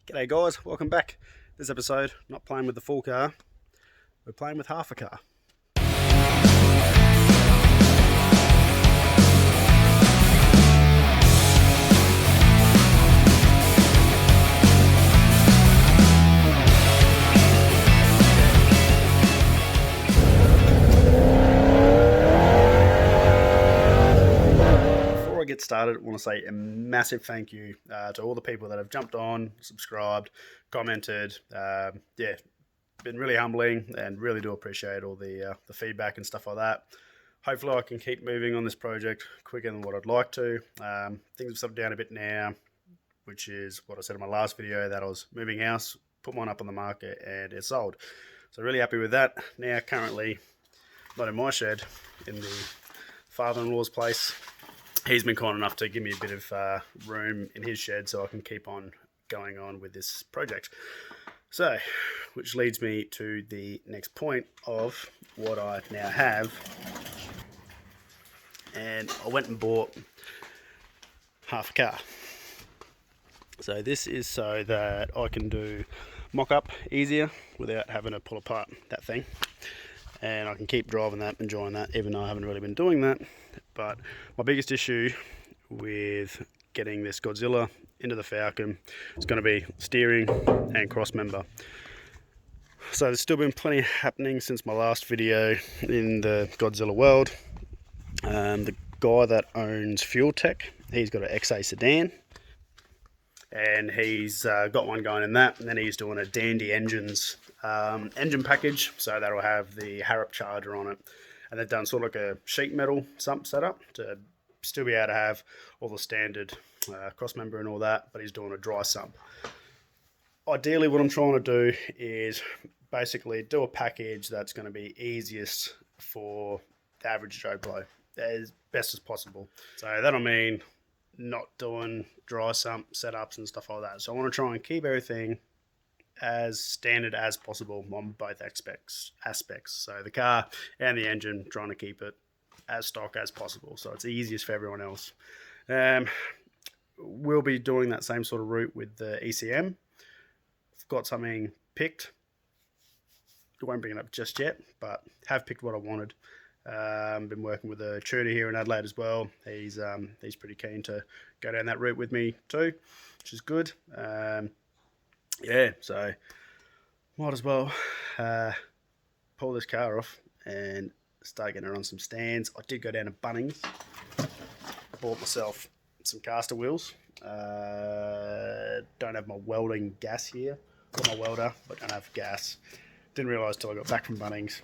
G'day guys, welcome back. This episode, not playing with the full car, we're playing with half a car. Get started, I want to say a massive thank you to all the people that have jumped on, subscribed, commented. Been really humbling and really do appreciate all the feedback and stuff like that. Hopefully I can keep moving on this project quicker than what I'd like to. Things have settled down a bit now, which is what I said in my last video, that I was moving house, put one up on the market and it's sold. So really happy with that. Now currently not in my shed, in the father-in-law's place. He's been kind enough to give me a bit of room in his shed so I can keep on going on with this project. So, which leads me to the next point of what I now have. And I went and bought half a car. So this is so that I can do mock-up easier without having to pull apart that thing. And I can keep driving that, enjoying that, even though I haven't really been doing that. But my biggest issue with getting this Godzilla into the Falcon is going to be steering and cross member. So there's still been plenty happening since my last video in the Godzilla world. The guy that owns Fuel Tech, he's got an XA sedan. And he's got one going in that, and then he's doing a Dandy Engines engine package, so that'll have the Harrop charger on it. And they've done sort of like a sheet metal sump setup to still be able to have all the standard cross member and all that, but he's doing a dry sump. Ideally what I'm trying to do is basically do a package that's going to be easiest for the average Joe Blow as best as possible. So that'll mean not doing dry sump setups and stuff like that. So I want to try and keep everything as standard as possible on both aspects. So the car and the engine, trying to keep it as stock as possible, so it's easiest for everyone else. We'll be doing that same sort of route with the ECM. I've got something picked. I won't bring it up just yet, but have picked what I wanted. Been working with a tutor here in Adelaide as well. He's pretty keen to go down that route with me too, which is good. So might as well pull this car off and start getting it on some stands. I did go down to Bunnings, bought myself some caster wheels. Don't have my welding gas here. Got my welder, but don't have gas. Didn't realise till I got back from Bunnings.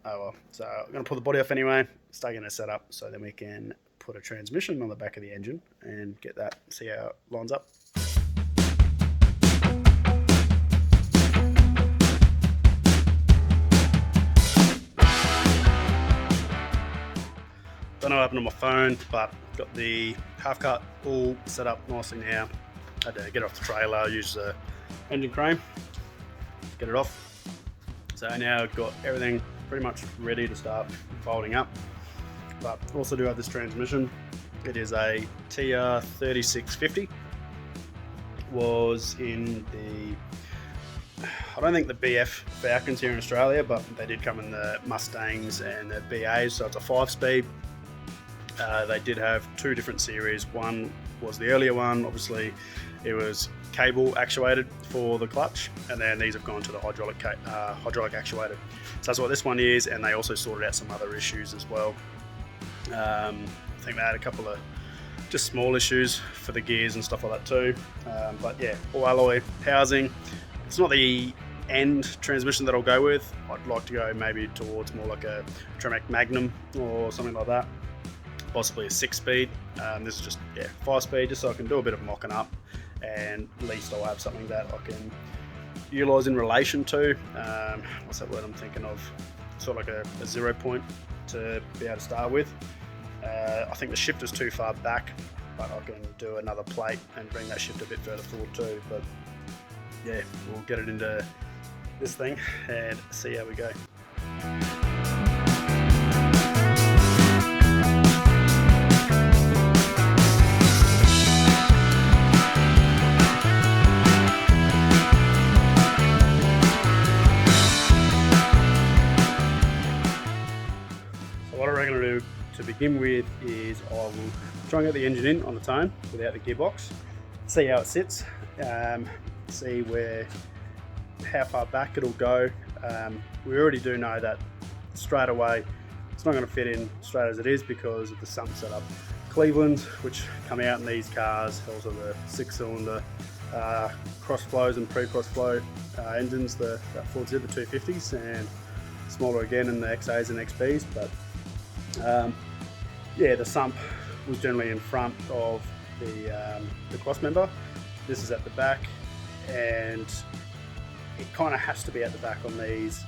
Oh well. So I'm going to pull the body off anyway, start getting it set up so then we can put a transmission on the back of the engine and get that, see how it lines up. Don't know what happened on my phone, but got the half cut all set up nicely now. Had to get it off the trailer, use the engine crane, get it off. So now I've got everything pretty much ready to start folding up. But also do have this transmission. It is a TR3650. Was in the, I don't think the BF Falcons here in Australia, but they did come in the Mustangs and the BAs, so it's a 5-speed. They did have two different series. One was the earlier one, obviously it was cable actuated for the clutch, and then these have gone to the hydraulic actuated. So that's what this one is, and they also sorted out some other issues as well. I think they had a couple of just small issues for the gears and stuff like that too. But yeah, all alloy housing. It's not the end transmission that I'll go with. I'd like to go maybe towards more like a Tremec Magnum or something like that. Possibly a 6-speed. This is just 5-speed, just so I can do a bit of mocking up, and at least I'll have something that I can utilise in relation to what's that word I'm thinking of? Sort of like a 0 point to be able to start with. I think the shifter's too far back, but I can do another plate and bring that shift a bit further forward too. But yeah, we'll get it into this thing and see how we go. begin with is I will try and get the engine in on its own without the gearbox, see how it sits, see how far back it'll go. We already do know that straight away it's not going to fit in straight as it is because of the Sump setup. Cleveland, which come out in these cars, also the 6-cylinder cross flows and pre-cross flow engines, the Ford Zipper 250s, and smaller again in the XAs and XBs. But yeah, the Sump was generally in front of the cross member. This is at the back, and it kind of has to be at the back on these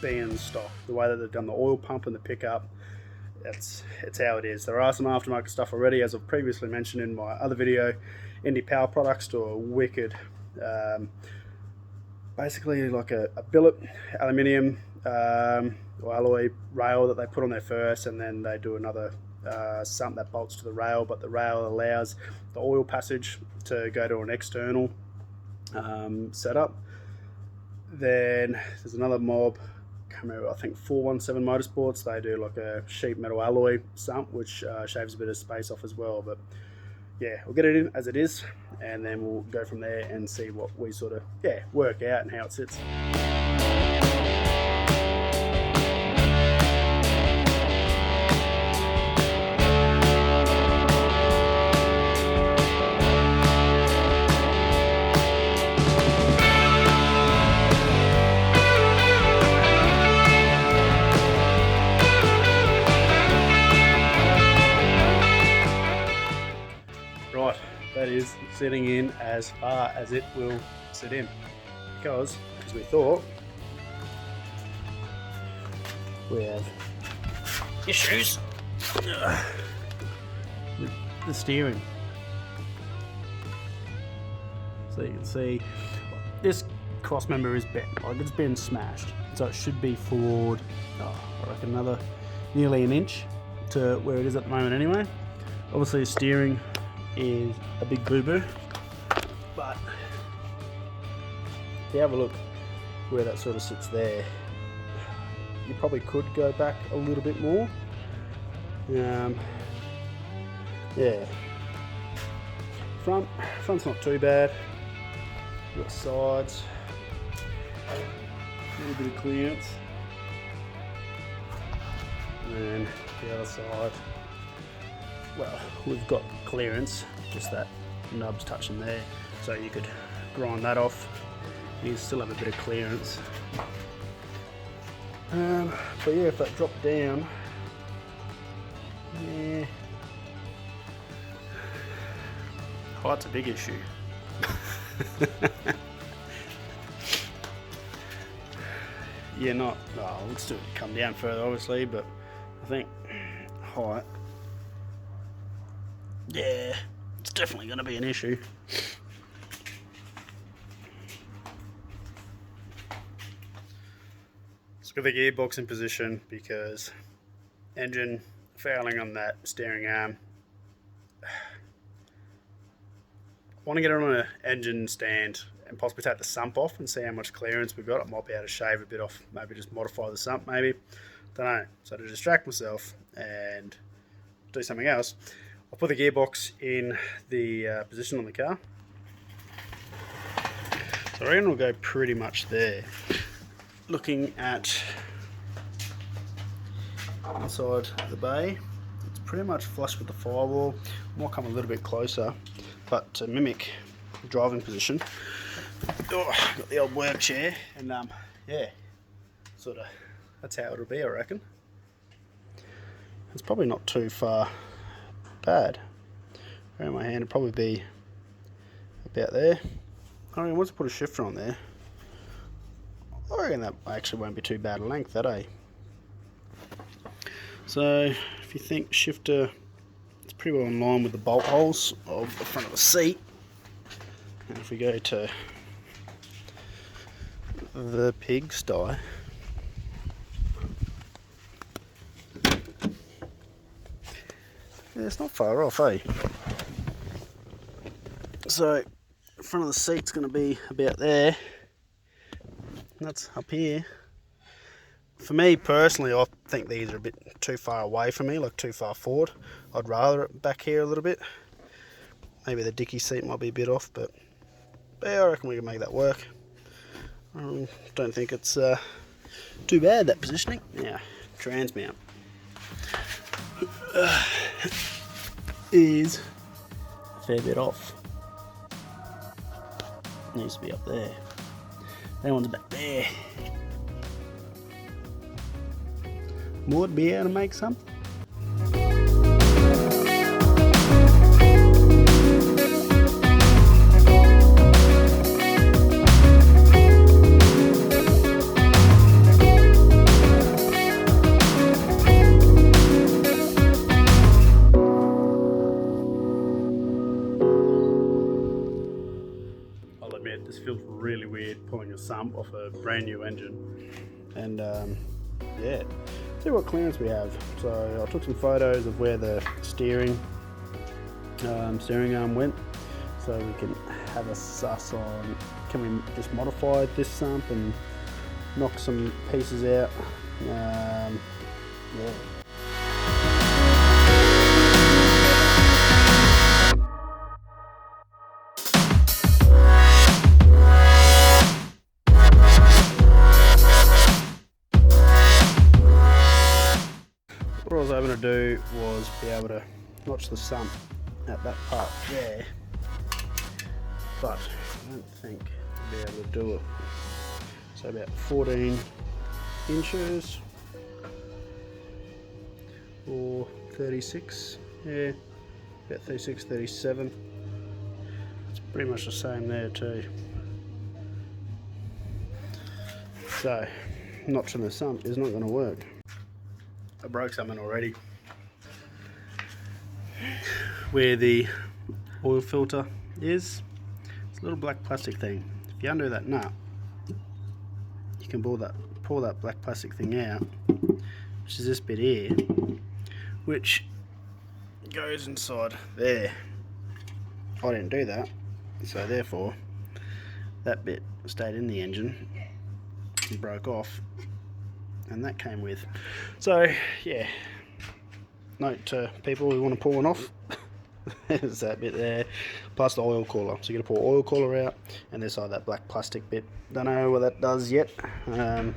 being stock. The way that they've done the oil pump and the pickup, it's how it is. There are some aftermarket stuff already, as I've previously mentioned in my other video. Indie Power Products do a wicked, basically like a billet aluminium or alloy rail that they put on there first, and then they do another Sump that bolts to the rail, but the rail allows the oil passage to go to an external setup. Then there's another mob, I think 417 Motorsports, they do like a sheet metal alloy Sump, which shaves a bit of space off as well. But yeah, we'll get it in as it is, and then we'll go from there and see what we sort of work out and how it sits. Right, that is sitting in as far as it will sit in, because as we thought, we have issues with the steering. So you can see this cross member is bent, like it's been smashed, so it should be forward, I reckon another nearly an inch to where it is at the moment anyway. Obviously the steering is a big boo-boo, but if you have a look where that sort of sits there, you probably could go back a little bit more. Yeah, front's not too bad. You've got sides, a little bit of clearance, and then the other side, well, we've got clearance, just that nub's touching there, so you could grind that off. You still have a bit of clearance. But yeah, if that dropped down, yeah, height's a big issue. Yeah, we'll still come down further obviously, but I think height, yeah, it's definitely going to be an issue. Let's get the gearbox in position, because engine fouling on that steering arm. I want to get it on an engine stand and possibly take the Sump off and see how much clearance we've got. I might be able to shave a bit off, maybe just modify the Sump maybe. Don't know. So to distract myself and do something else, I'll put the gearbox in the position on the car. So I reckon we'll go pretty much there. Looking at inside the bay, it's pretty much flush with the firewall. Might come a little bit closer, but to mimic the driving position, got the old work chair, and yeah, sort of that's how it'll be, I reckon. It's probably not too far bad. Around my hand, it'll probably be about there. I mean, once I put a shifter on there, I reckon that actually won't be too bad a length, that, eh? So if you think shifter, it's pretty well in line with the bolt holes of the front of the seat. And if we go to the pigsty, yeah, it's not far off, eh? So the front of the seat's going to be about there. And that's up here. For me personally, I think these are a bit too far away from me, like too far forward. I'd rather it back here a little bit. Maybe the dicky seat might be a bit off, but yeah, I reckon we can make that work. Don't think it's too bad, that positioning. Now, trans mount is a fair bit off. Needs to be up there. That one's back there. Might be able to make something. I'll admit, this feels really weird pulling a Sump off a brand new engine. And yeah, see what clearance we have. So I took some photos of where the steering arm went, so we can have a suss on, can we just modify this Sump and knock some pieces out. Yeah. What I was hoping to do was be able to notch the Sump at that part there, but I don't think I'll be able to do it. So about 14 inches or 36, yeah, about 36, 37. It's pretty much the same there too. So notching the Sump is not going to work. I broke something already. Where the oil filter is, it's a little black plastic thing. If you undo that nut, you can pull that black plastic thing out, which is this bit here, which goes inside there. I didn't do that, so therefore that bit stayed in the engine and broke off, and that came with. So yeah, note to people who want to pull one off, there's that bit there, plus the oil cooler. So you're going to pull oil cooler out, and this side, that black plastic bit. Don't know what that does yet, but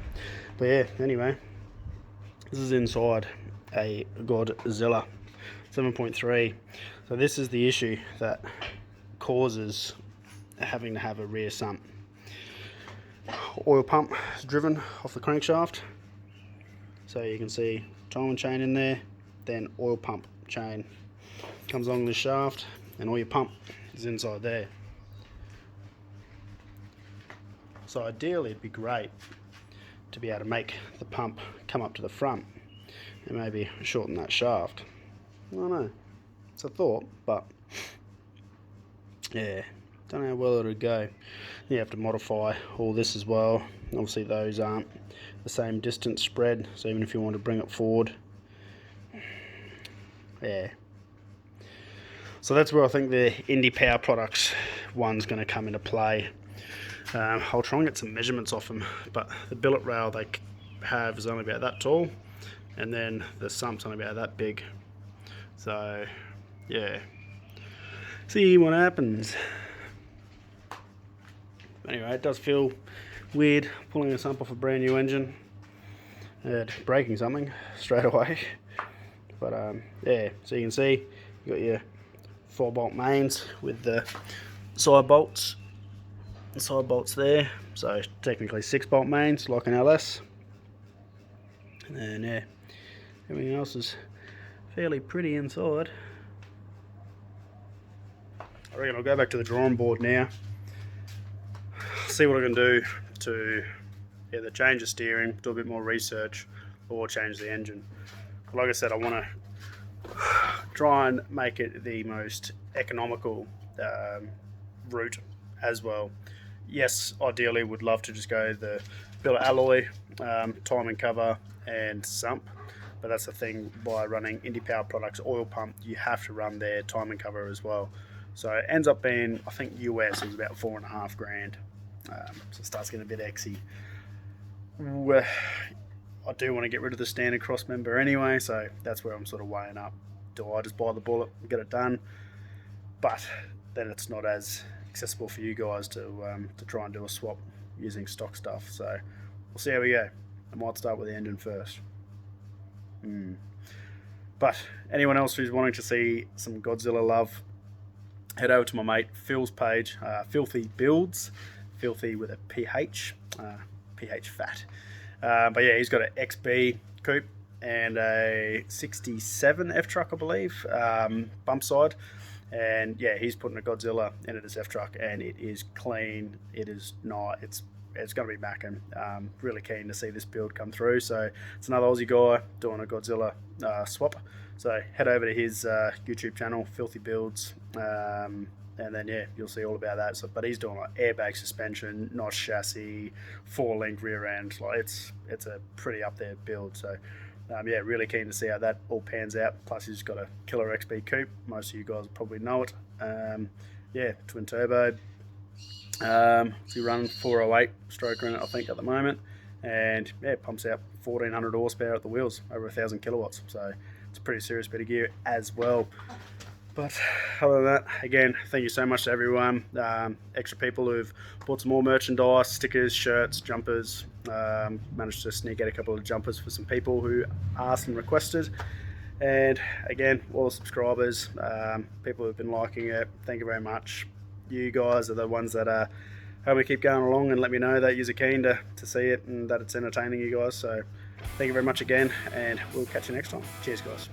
yeah, anyway, this is inside a Godzilla 7.3. So this is the issue that causes having to have a rear Sump. Oil pump is driven off the crankshaft, so you can see timing chain in there, then oil pump chain comes along the shaft, and all your pump is inside there. So ideally it'd be great to be able to make the pump come up to the front and maybe shorten that shaft. I don't know, it's a thought, but yeah, don't know how well it'll go. You have to modify all this as well. Obviously those aren't the same distance spread, so even if you want to bring it forward, yeah. So that's where I think the Indie Power Products one's going to come into play. I'll try and get some measurements off them, but the billet rail they have is only about that tall, and then the Sump's only about that big. So yeah, see what happens. Anyway, it does feel weird pulling a Sump off a brand new engine and breaking something straight away. But yeah, so you can see you got your 4-bolt mains with the side bolts there. So technically 6-bolt mains like an LS. And then yeah, everything else is fairly pretty inside. I reckon I'll go back to the drawing board now, see what I can do to either change the steering, do a bit more research, or change the engine. But like I said, I want to try and make it the most economical route as well. Yes, ideally would love to just go the billet alloy, timing cover and Sump, but that's the thing, by running Indie Power Products oil pump, you have to run their timing cover as well. So it ends up being, I think US is about $4.5 grand. So it starts getting a bit exy. I do want to get rid of the standard cross member anyway, so that's where I'm sort of weighing up. Do I just buy the bullet and get it done? But then it's not as accessible for you guys to try and do a swap using stock stuff. So we'll see how we go. I might start with the engine first. But anyone else who's wanting to see some Godzilla love, head over to my mate Phil's page, Filthy Builds, filthy with a PH, PH fat. But yeah, he's got an XB coupe and a 67 F truck, I believe, bump side. And yeah, he's putting a Godzilla into this F truck, and it is clean. It is not. It's going to be macking. Really keen to see this build come through. So it's another Aussie guy doing a Godzilla swap. So head over to his YouTube channel, Filthy Builds, and then yeah, you'll see all about that. So, but he's doing like airbag suspension, notch chassis, 4-link rear end. Like it's a pretty up there build. So yeah, really keen to see how that all pans out. Plus he's got a killer XB coupe. Most of you guys probably know it. Yeah, twin turbo. So you run 408 stroker in it, I think, at the moment, and yeah, it pumps out 1400 horsepower at the wheels, over 1000 kilowatts. So it's a pretty serious bit of gear as well. But other than that, again, thank you so much to everyone. Extra people who've bought some more merchandise, stickers, shirts, jumpers. Managed to sneak out a couple of jumpers for some people who asked and requested. And again, all the subscribers, people who've been liking it, thank you very much. You guys are the ones that help me keep going along and let me know that you're keen to see it and that it's entertaining you guys. So thank you very much again, and we'll catch you next time. Cheers, guys.